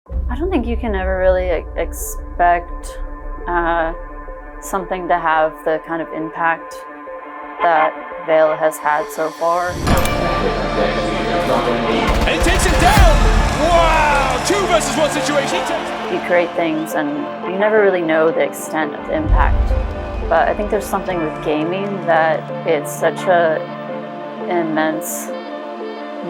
I don't think you can ever really expect something to have the kind of impact that VAIL has had so far. And he takes it down! Wow! 2 versus 1 situation. You create things and you never really know the extent of the impact. But I think there's something with gaming that it's such an immense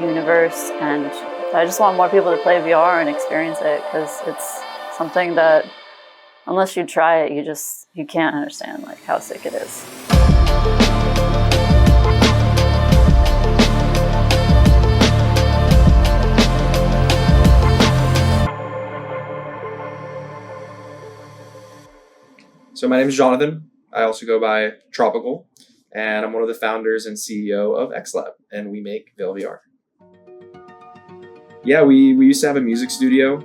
universe, and I just want more people to play VR and experience it, because it's something that unless you try it, you can't understand like how sick it is. So my name is Jonathan. I also go by Tropical, and I'm one of the founders and CEO of XLab, and we make VAIL VR. Yeah, we used to have a music studio,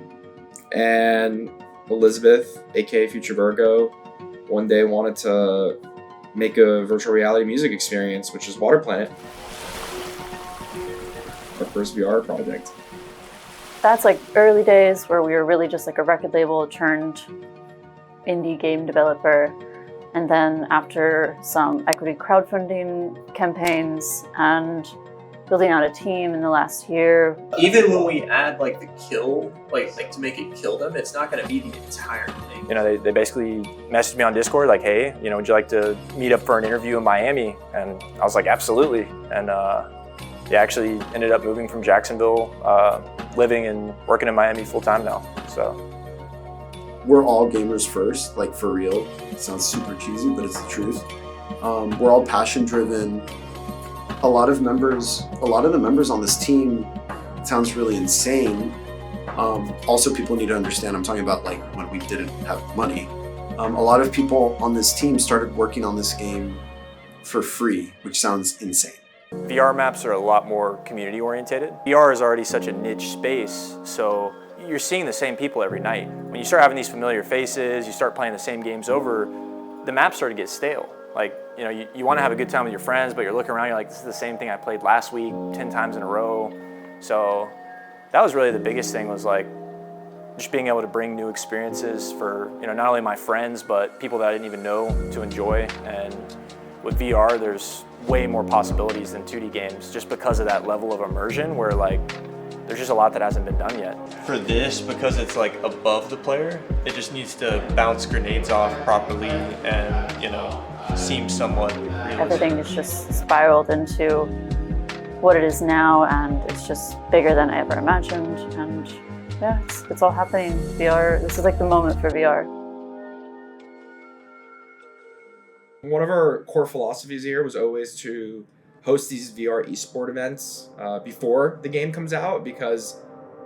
and Elizabeth, aka Future Virgo, one day wanted to make a virtual reality music experience, which is Water Planet, our first VR project. That's like early days where we were really just like a record label turned indie game developer. And then after some equity crowdfunding campaigns and building out a team in the last year. Even when we add like the kill, like to make it kill them, it's not going to be the entire thing. You know, they basically messaged me on Discord like, hey, you know, would you like to meet up for an interview in Miami? And I was like, absolutely. And yeah, actually ended up moving from Jacksonville, living and working in Miami full time now, so. We're all gamers first, like for real. It sounds super cheesy, but it's the truth. We're all passion driven. A lot of the members on this team, it sounds really insane. Also, people need to understand, I'm talking about like when we didn't have money. A lot of people on this team started working on this game for free, which sounds insane. VR maps are a lot more community orientated. VR is already such a niche space, so you're seeing the same people every night. When you start having these familiar faces, you start playing the same games over, the maps start to get stale. Like, you know, you want to have a good time with your friends, but you're looking around, you're like, this is the same thing I played last week 10 times in a row. So that was really the biggest thing, was like just being able to bring new experiences for, you know, not only my friends, but people that I didn't even know to enjoy. And with VR, there's way more possibilities than 2D games, just because of that level of immersion where like, there's just a lot that hasn't been done yet. For this, because it's like above the player, it just needs to bounce grenades off properly and, you know, seem somewhat realistic. Everything is just spiraled into what it is now, and it's just bigger than I ever imagined. And yeah, it's all happening. VR, this is like the moment for VR. One of our core philosophies here was always to host these VR esport events before the game comes out, because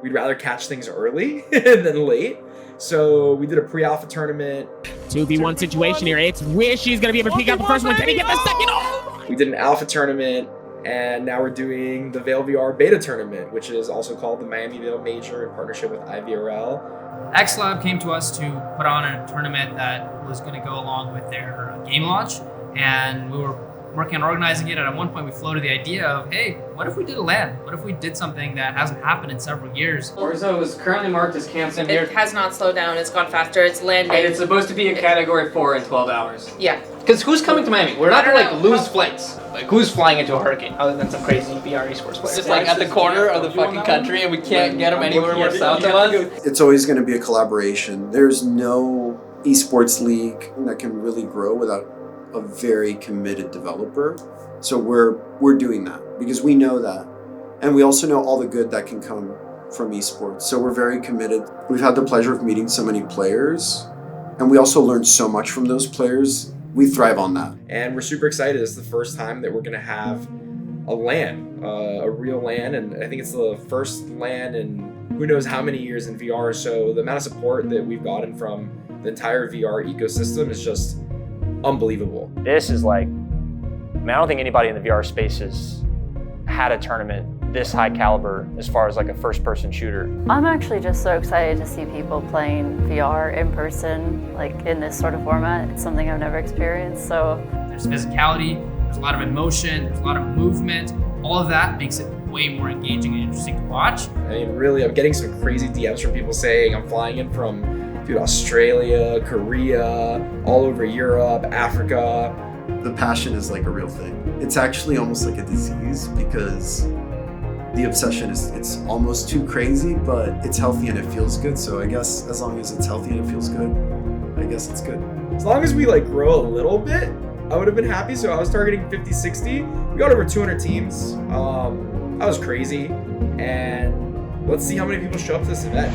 we'd rather catch things early than late. So we did a pre-alpha tournament. 2v1 situation here. It's Wish. He's going to be able to peek out the first one. Can he get the second? Oh! We did an alpha tournament, and now we're doing the VAIL VR beta tournament, which is also called the Miami VAIL Major in partnership with IVRL. XLab came to us to put on a tournament that was going to go along with their game launch, and we were working on organizing it, and at one point we floated the idea of, hey, what if we did a LAN? What if we did something that hasn't happened in several years? Orzo is currently marked as canceled. It has not slowed down, it's gone faster, it's landing. And it's supposed to be a category 4 in 12 hours. Yeah. Because who's coming to Miami? We're not gonna like lose flights. Like who's flying into a hurricane other than some crazy VR esports players? Just like at the corner of the fucking country, and we can't get them anywhere more south of us. It's always going to be a collaboration. There's no esports league that can really grow without a very committed developer. So we're doing that because we know that. And we also know all the good that can come from esports. So we're very committed. We've had the pleasure of meeting so many players, and we also learned so much from those players. We thrive on that. And we're super excited. It's the first time that we're going to have a LAN, a real LAN. And I think it's the first LAN in who knows how many years in VR. So the amount of support that we've gotten from the entire VR ecosystem is just unbelievable. This is like, I don't think anybody in the VR space has had a tournament this high caliber as far as like a first-person shooter. I'm actually just so excited to see people playing VR in person, like in this sort of format. It's something I've never experienced, so. There's physicality, there's a lot of emotion, there's a lot of movement. All of that makes it way more engaging and interesting to watch. I mean, really, I'm getting some crazy DMs from people saying I'm flying in from, dude, Australia, Korea, all over Europe, Africa. The passion is like a real thing. It's actually almost like a disease because the obsession it's almost too crazy, but it's healthy and it feels good. So I guess as long as it's healthy and it feels good, I guess it's good. As long as we like grow a little bit, I would have been happy. So I was targeting 50, 60. We got over 200 teams. That was crazy. And let's see how many people show up to this event.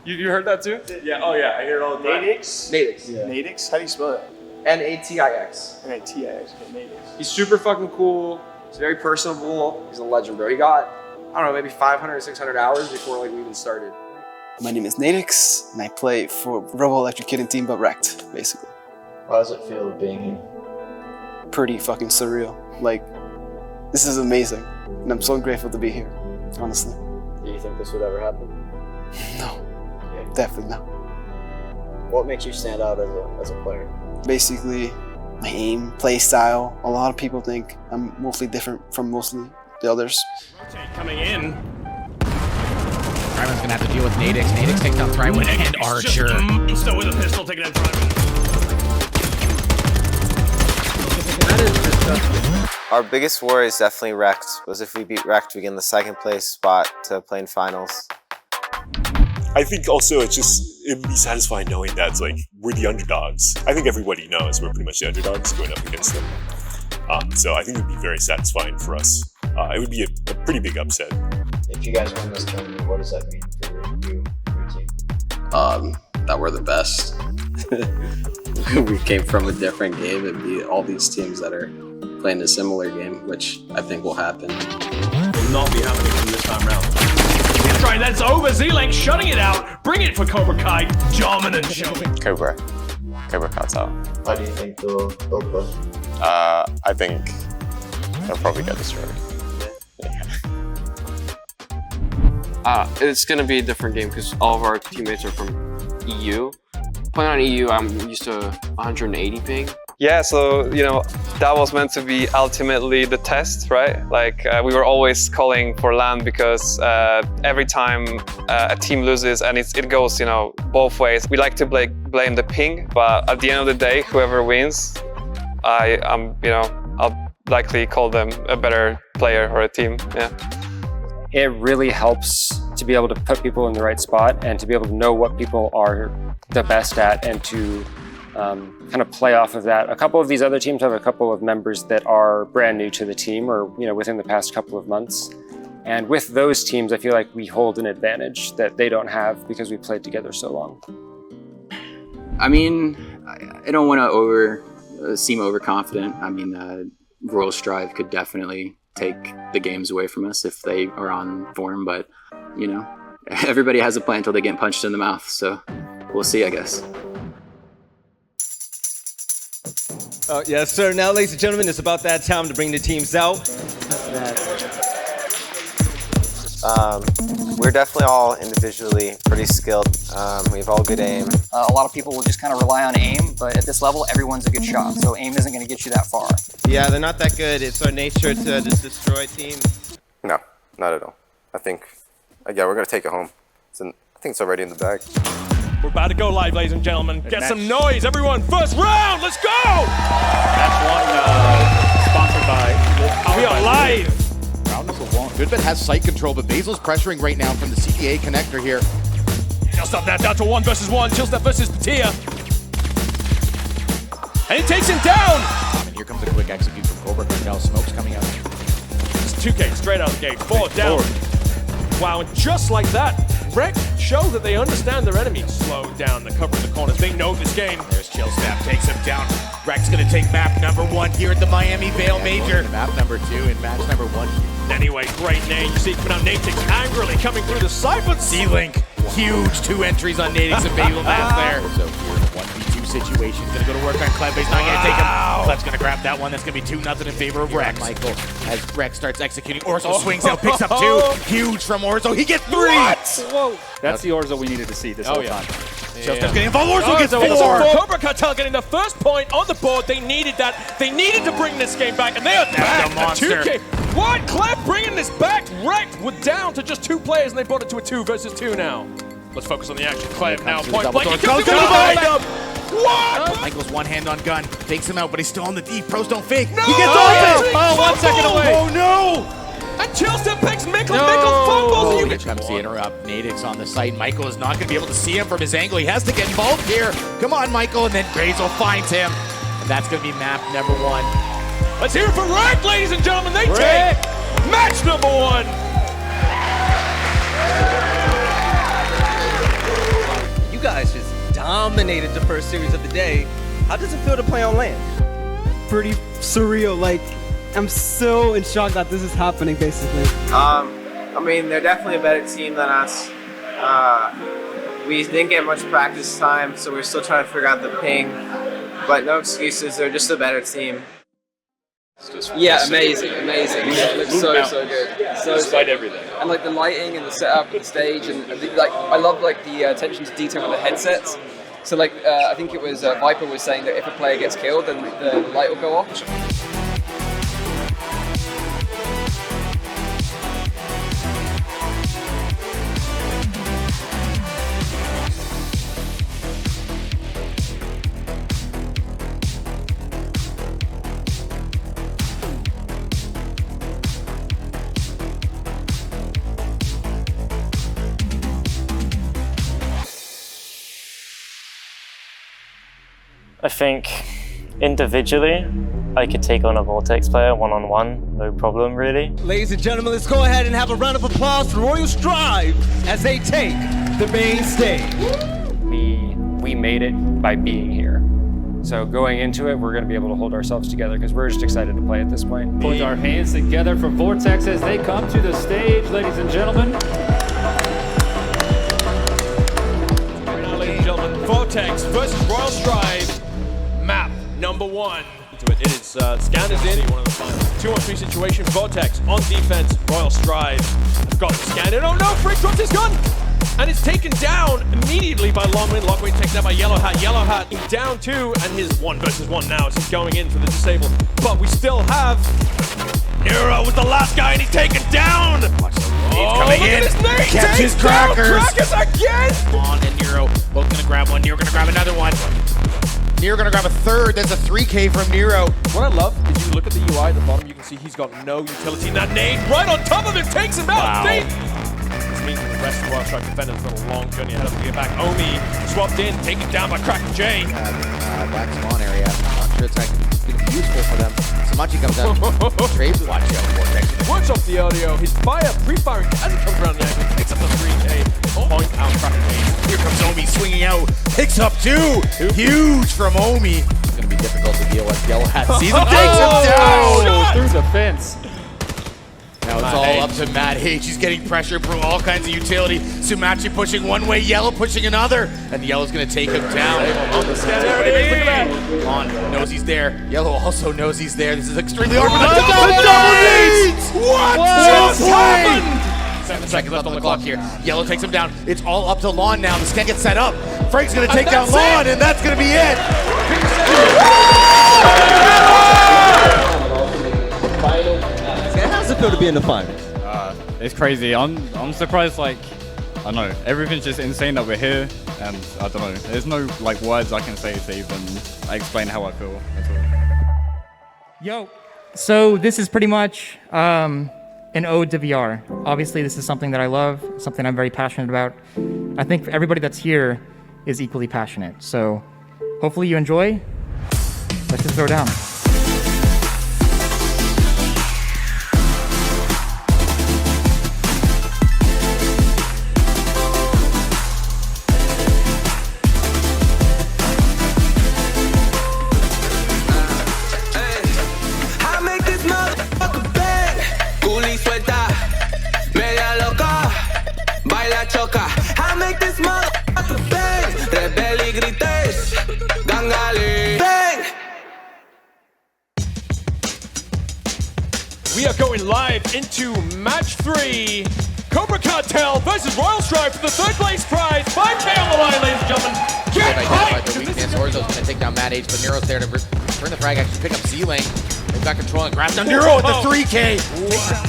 You heard that too? Yeah. Oh yeah, I hear it all the time. Nadix? Yeah. Nadix? How do you spell it? Natix. Natix, okay, Nadix. He's super fucking cool. He's very personable. He's a legend, bro. He got, I don't know, maybe 500, 600 hours before like we even started. My name is Nadix, and I play for Robo Electric Kid and Team, but wrecked, basically. How does it feel being here? Pretty fucking surreal. Like, this is amazing, and I'm so grateful to be here, honestly. Do you think this would ever happen? No, definitely not. What makes you stand out as a player? Basically, my aim, play style. A lot of people think I'm mostly different from mostly the others. Coming in. Thryman's gonna have to deal with Nadix. Nadix takes down Thryman and Archer. Still with a pistol, taking down Thryman. Our biggest worry is definitely Wrecked, because if we beat Wrecked, we get in the second place spot to play in finals. I think also it would be satisfying knowing that it's like we're the underdogs. I think everybody knows we're pretty much the underdogs going up against them. So I think it would be very satisfying for us. It would be a pretty big upset. If you guys win this tournament, what does that mean for you and your team? That we're the best. We came from a different game and beat all these teams that are playing a similar game, which I think will happen. Will not be happening from this time round. Try, that's over. Z-Link shutting it out. Bring it for Cobra Kai. Dominant show. Cobra cuts out. How do you think they'll play? I think they'll probably get destroyed. It's going to be a different game because all of our teammates are from EU. Playing on EU, I'm used to 180 ping. Yeah, so, that was meant to be ultimately the test, right? Like, we were always calling for LAN because every time a team loses, and it goes, both ways. We like to blame the ping, but at the end of the day, whoever wins, I'll likely call them a better player or a team, yeah. It really helps to be able to put people in the right spot and to be able to know what people are the best at and to kind of play off of that. A couple of these other teams have a couple of members that are brand new to the team or within the past couple of months. And with those teams, I feel like we hold an advantage that they don't have because we played together so long. I mean, I don't want to seem overconfident. I mean, Royal Strive could definitely take the games away from us if they are on form, but everybody has a plan until they get punched in the mouth, so we'll see, I guess. Yes, sir. Now, ladies and gentlemen, it's about that time to bring the teams out. We're definitely all individually pretty skilled. We have all good aim. A lot of people will just kind of rely on aim, but at this level, everyone's a good shot, so aim isn't going to get you that far. Yeah, they're not that good. It's our nature to just destroy teams. No, not at all. I think, we're going to take it home. I think it's already in the bag. We're about to go live, ladies and gentlemen. Get some noise, everyone. First round, let's go! That's one sponsored by... We are live! Round number one. Goodbet has site control, but Basil's pressuring right now from the CTA connector here. He'll stop that down to 1 versus 1. Chillstep versus Patia. And he takes him down! And here comes a quick execute from Cobra Cartel. Smoke's coming out. It's 2K straight out the gate. 4 down. Wow, and just like that, Wreck show that they understand their enemy. Slow down the cover in the corners. They know this game. There's Chillstep, takes him down. Wreck's gonna take map number 1 here at the Miami VAIL Major. Map number 2 in match number 1. Anyway, great name. You see coming out Natix angrily coming through the side, but Z-Link, huge 2 entries on Natix and Basil map there. So here in a 1v2 situation, gonna go to work on Cleb, but he's not gonna take him. Cleb's gonna grab that one. That's gonna be 2-0 in favor of Rex. Michael, as Rex starts executing, Orzo swings out, picks up 2. Huge from Orzo. He gets 3. What? Whoa. That's the Orzo we needed to see this whole time. Joseph getting involved. Warsaw gets It's 4. Cobra Cartel getting the first point on the board. They needed that. They needed to bring this game back, and they are back. the monster. 2K. What? Clef bringing this back. Wrecked. We're down to just 2 players, and they brought it to a 2 versus 2 now. Let's focus on the action. Clef now point blank. He comes in behind him. What? Michael's one hand on gun, fakes him out, but he's still on the D. Pros don't fake. No! He gets off it. Oh, 1 second away. Oh no! And Chillstep picks Mickle. Mickle fumbles. And you Mitch comes to interrupt. Natives on the site. Michael is not going to be able to see him from his angle. He has to get involved here. Come on, Michael. And then Grazel finds him. And that's going to be map number 1. Let's hear it for Rack, ladies and gentlemen. They take match number 1. You guys just dominated the first series of the day. How does it feel to play on land? Pretty surreal. Like, I'm so in shock that this is happening, basically. I mean, they're definitely a better team than us. We didn't get much practice time, so we're still trying to figure out the ping. But no excuses, they're just a better team. Yeah, amazing. It looks so good. Despite everything. And like the lighting and the setup and the stage and like I love like the attention to detail on the headsets. So like I think it was Viper was saying that if a player gets killed, then the light will go off. I think individually, I could take on a Vortex player one-on-one, no problem really. Ladies and gentlemen, let's go ahead and have a round of applause for Royal Strive as they take the main stage. We made it by being here. So going into it, we're going to be able to hold ourselves together because we're just excited to play at this point. Put our hands together for Vortex as they come to the stage, ladies and gentlemen. Right now, ladies and gentlemen, Vortex versus Royal Strive. Map number 1. It is Scanners in, one of the final 2-on-3 situation. Vortex on defense. Royal Strive has got Scanner. Oh no, Freak dropped his gun! And it's taken down immediately by Longwind. Longwind taken down by Yellow Hat. Yellow Hat down 2, and his 1 versus 1 now as he's going in for the disable. But we still have Nero was the last guy, and he's taken down! coming in. Catch his crackers. Crackers again! On and Nero both gonna grab one. Nero gonna grab another one. Nero gonna grab a third. There's a 3K from Nero. What I love is you look at the UI at the bottom, you can see he's got no utility. And that nade right on top of him takes him out. Wow. This means the rest of the Wild Strike defenders got a long journey ahead of them to get back. Omi swapped in, taken down by Kraken J. Back spawn area. I'm not sure it's going to be useful for them. Samachi comes out. Trade watch out. Vortex. Works off the audio. His fire, pre-firing as it comes around the angle, takes up the 3K. Point out Kraken J. Here comes Omi swinging out. Picks up 2. Huge from Omi. It's going to be difficult to deal with. Yellow Hat sees him, takes him down. Through the fence. Now it's all up to Mad H. He's getting pressure from all kinds of utility. Sumachi pushing one way, Yellow pushing another. And Yellow's going to take him down. On the scan, there it is. Look at that. On knows he's there. Yellow also knows he's there. This is extremely hard. What just happened? 7 seconds left on the clock here. Yellow takes him down. It's all up to Lon now. The scan gets set up. Frank's going to take down Lon, and that's going to be it. How's it feel to be in the finals? It's crazy. I'm surprised. Like, I don't know. Everything's just insane that we're here, and I don't know. There's no like words I can say to even explain how I feel at all. Yo, so this is pretty much an ode to VR. Obviously, this is something that I love, something I'm very passionate about. I think everybody that's here is equally passionate. So hopefully you enjoy. Let's just throw down. We are going live into match 3 Cobra Cartel versus Royal Strive for the third place prize. 5K on the line, ladies and gentlemen. Get They've hyped! identified the weakness. Orzo's going to take down Matt H, but Nero's there to turn the frag, actually pick up Z-Lane. They've got control and grabs down Nero with the 3K.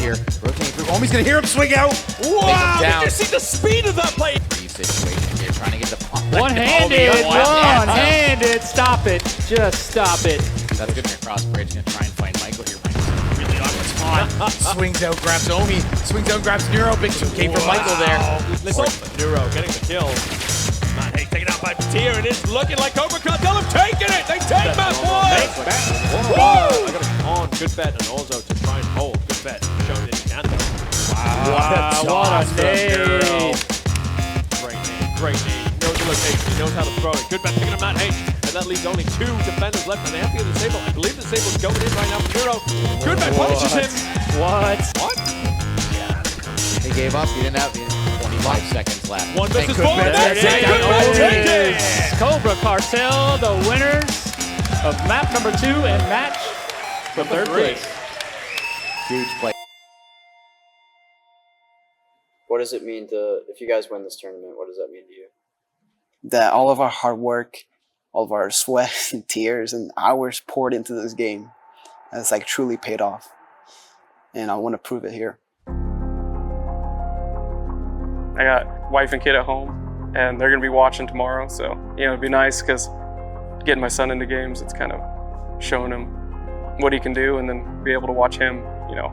Here, rotating through. Omi's going to hear him swing out. Wow, did you see the speed of that play? Situation here, trying to get the pop. One-handed, one-handed. Stop it. Just stop it. That's good near cross bridge. Going to try and find Michael here. Michael's really awkward spot. Swings out, grabs Omi. Swings out, grabs Nero. Big 2K for Michael there. Listen, Nero getting the kill. Matt H taken out by Patir, and it's looking like Cobra Cartel have taken it. They take Matt One. I got a on. Good bet, and also to try and hold. Good bet. Showing that he can though. Wow, what a nade. Great name. He knows the location. He knows how to throw it. Good bet picking up Matt H. And that leaves only 2 defenders left. And they have to get the Sable. I believe the Sable's going in right now for Nero. Good bet punishes him. What? He gave up. He didn't have 25 seconds left. One versus Good four. bet. That's There it. it Good bet. Take is. it. Cobra Cartel, the winners of map number 2 and match for third place. Huge play. What does it mean to, if you guys win this tournament, what does that mean to you? That all of our hard work, all of our sweat and tears and hours poured into this game has like truly paid off. And I want to prove it here. I got wife and kid at home, and they're gonna be watching tomorrow. So it'd be nice because getting my son into games, it's kind of showing him what he can do, and then be able to watch him,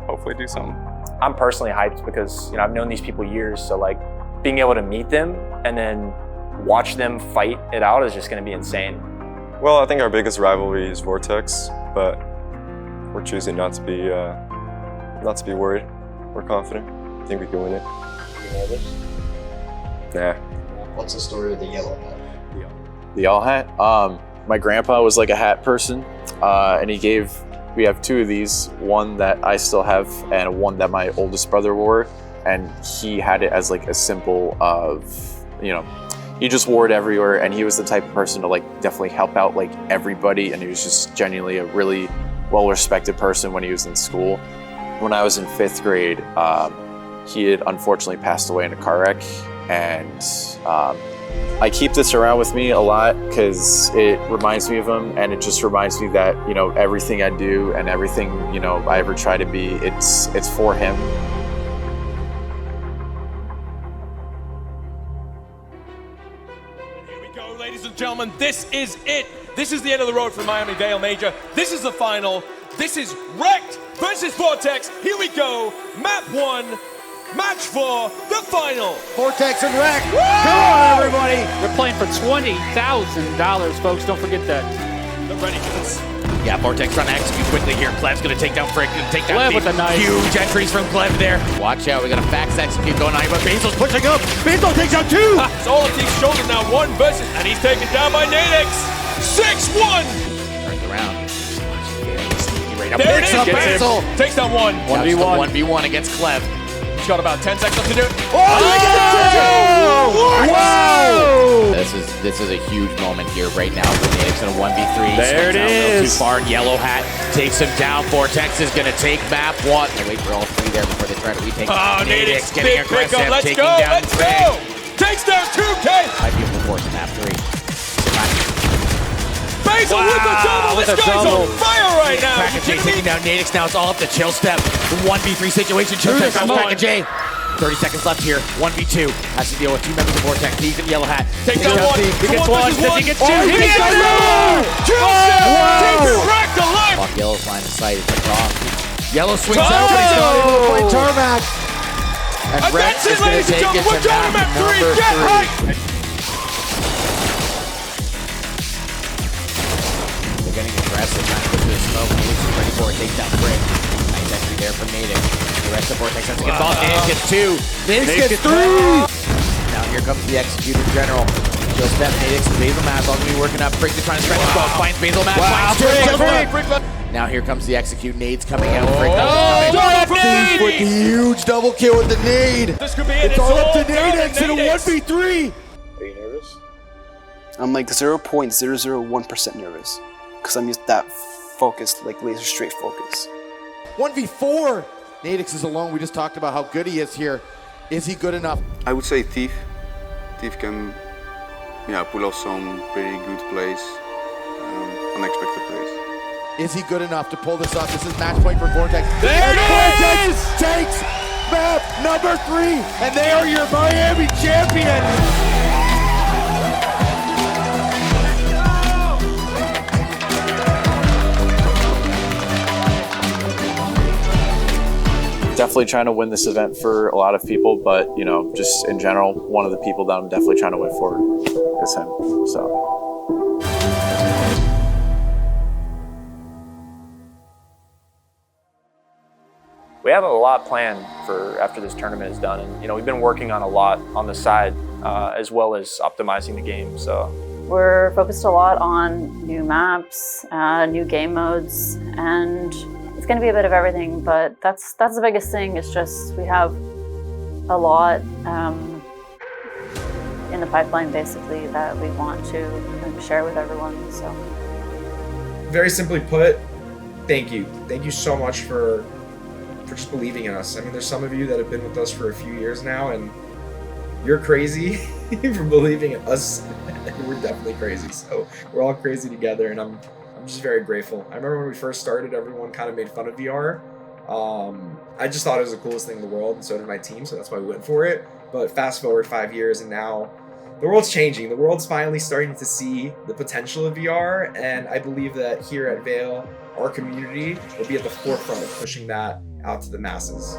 hopefully do something. I'm personally hyped because I've known these people years, so like being able to meet them and then watch them fight it out is just going to be insane. Well, I think our biggest rivalry is Vortex, but we're choosing not to be worried. We're confident. I think we can win it. Are you nervous? Nah. What's the story of the yellow hat? The yellow hat? My grandpa was like a hat person, and we have 2 of these, one that I still have and one that my oldest brother wore, and he had it as like a symbol of, he just wore it everywhere, and he was the type of person to like definitely help out like everybody, and he was just genuinely a really well-respected person when he was in school. When I was in 5th grade, he had unfortunately passed away in a car wreck, and I keep this around with me a lot because it reminds me of him, and it just reminds me that everything I do and everything I ever try to be, it's for him. Here we go, ladies and gentlemen. This is it. This is the end of the road for Miami Vale Major. This is the final. This is Wrecked versus Vortex. Here we go. Map 1. Match 4, the final. Vortex and Wreck. Woo! Come on, everybody. We're playing for $20,000, folks. Don't forget that. They're ready for this. Yeah, Vortex trying to execute quickly here. Clev's going to take down Frick, going to take down Clev with a knife. Huge entries from Clev there. Watch out, we got a fax execute going on here, but Basil's pushing up. Basil takes out 2. It's all of these shoulders now, 1 versus, and he's taken down by Nadix. 6-1. Turns around. Right up. There it is, Basil. Takes down 1. 1v1. 1v1 against Clev. He's got about 10 seconds left to do it. Wow! This is a huge moment here right now for Nadix in a 1v3. There it is. Too far. Yellow hat takes him down. Vortex is going to take map 1. They wait for all 3 there before they try to retake. Nadix, getting big aggressive, pickup. Let's taking go. down Let's Frick. go. Takes down 2K. Might be able to force map 3. Basil with the double. This guy's on fire right now. Kraken J taking down Nadix now. It's all up to Chill Step. The 1v3 situation. Chill Step comes Kraken J. 30 seconds left here. 1v2. Has to deal with 2 members of Vortex. He's in Yellow Hat. Takes down 1. He gets 1. Does he get 2? He gets 2. Chill Step takes it wrecked alive. Fuck Yellow's line of sight. It's off. Yellow swings Oh! out. He's not able to play tarmac. And that's it, ladies and gentlemen. We're down to map 3. Get hyped. Getting aggressive, trying to go through the smoke. Nadix is ready for it. Takes down Frick. Nice entry there from Nadix. The rest of Vortex has to get involved. Nadix gets 2. Nadix gets 3. Now here comes the executor general. Chill Step, Nadix, Basil Map. All going to be working up. Frick is trying to stretch the ball. Finds Basil Map. Finds Frick. Now here comes the execute. Nades coming out. Frick Nade! with the huge double kill with the nade. This could be it. It's all up to Nadix in a 1v3. Are you nervous? I'm like 0.001% nervous because I'm just that focused, like laser straight focus. 1v4. Nadix is alone. We just talked about how good he is here. Is he good enough? I would say Thief. Thief can, pull off some pretty good plays, unexpected plays. Is he good enough to pull this off? This is match point for Vortex. There it is! Takes map number 3, and they are your Miami champions. Definitely trying to win this event for a lot of people, but just in general, one of the people that I'm definitely trying to win for is him. So. We have a lot planned for after this tournament is done, and we've been working on a lot on the side as well as optimizing the game. So we're focused a lot on new maps, new game modes, and it's going to be a bit of everything, but that's the biggest thing. It's just we have a lot in the pipeline, basically, that we want to share with everyone. So, very simply put, thank you. Thank you so much for just believing in us. I mean, there's some of you that have been with us for a few years now, and you're crazy for believing in us. We're definitely crazy, so we're all crazy together, and I'm just very grateful. I remember when we first started, everyone kind of made fun of VR. I just thought it was the coolest thing in the world, and so did my team, so that's why we went for it. But fast forward 5 years, and now the world's changing. The world's finally starting to see the potential of VR, and I believe that here at VAIL, our community will be at the forefront of pushing that out to the masses.